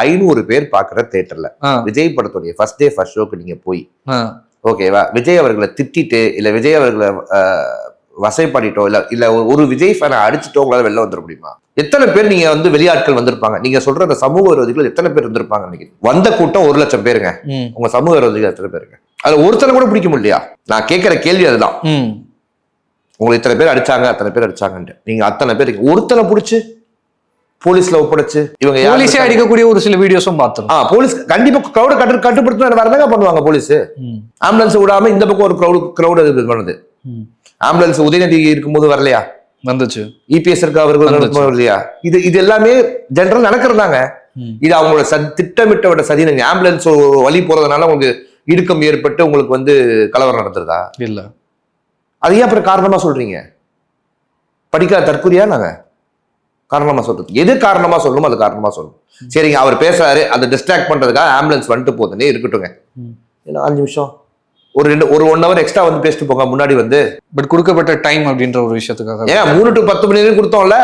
500 பேர் பாக்குற தியேட்டர்ல விஜய் படத்துடைய ஃபர்ஸ்ட் டே ஃபர்ஸ்ட் ஷோக்கு நீங்க போய் ஓகேவா விஜய் அவர்களை திட்டிட்டு இல்ல விஜய் அவர்களை வசைப்பாடிட்டோ இல்ல ஒரு விஜய் ஃபேனை அடிச்சுட்டோ உங்களால வெளில வந்துட முடியுமா? எத்தனை பேர் நீங்க வந்து வெளியாட்கள் வந்திருப்பாங்க? நீங்க சொல்ற அந்த சமூக விரோதிகள் எத்தனை பேர் இருந்திருப்பாங்க? இன்னைக்கு வந்த கூட்டம் 1 லட்சம் பேருங்க. உங்க சமூக விரோதிகள் எத்தனை பேருங்க? அதுல ஒருத்தனை கூட பிடிக்க முடியலையா? நான் கேட்கிற கேள்வி அதுதான். உங்களுக்கு இத்தனை பேர் அடிச்சாங்க அத்தனை பேர் அடிச்சாங்கன்ட்டு நீங்க அத்தனை பேர் ஒருத்தனை பிடிச்சு போலீஸ்ல ஒப்படைச்சு இவங்க போலீஸே அடிக்கக்கூடிய ஒரு சில வீடியோஸும் பார்த்தோம். போலீஸ் கண்டிப்பா கிரௌட கட்டுப்படுத்த வேறதாங்க பண்ணுவாங்க. போலீஸ் ஆம்புலன்ஸ் விடாம இந்த பக்கம் ஒரு கிரௌட் பண்ணுது. ஆம்புலன்ஸ் உதயநிதி இருக்கும்போது வரலையா? வந்துச்சு. இபிஎஸ் இருக்க அவர்கள் இல்லையா? இது எல்லாமே ஜெனரல் நடக்கிறதாங்க. இது அவங்களோட திட்டமிட்ட சதி. ஆம்புலன்ஸ் வழி போறதுனால உங்களுக்கு இடுக்கம் ஏற்பட்டு உங்களுக்கு வந்து கலவரம் நடத்துறதா? இல்ல. அது ஏன் அப்புறம் காரணமா சொல்றீங்க? படிக்காத தற்கொலையா? நாங்க காரணமா சொல்றது எது காரணமா சொல்லணும் அது காரணமா சொல்லணும். சரிங்க, அவர் பேசுறாரு, அதை டிஸ்ட்ராக்ட் பண்றதுக்காக ஆம்புலன்ஸ் வந்துட்டு போதுன்னே இருக்கட்டுங்க. 5 நிமிஷம் ஒரு 1 hour எக்ஸ்ட்ரா வந்து பேசிட்டு போங்க முன்னாடி வந்து. பட் கொடுக்கப்பட்ட டைம் அப்படின்ற ஒரு விஷயத்துக்காக ஏன் 3 to 10 மணி நேரம் கொடுத்தோம்ல.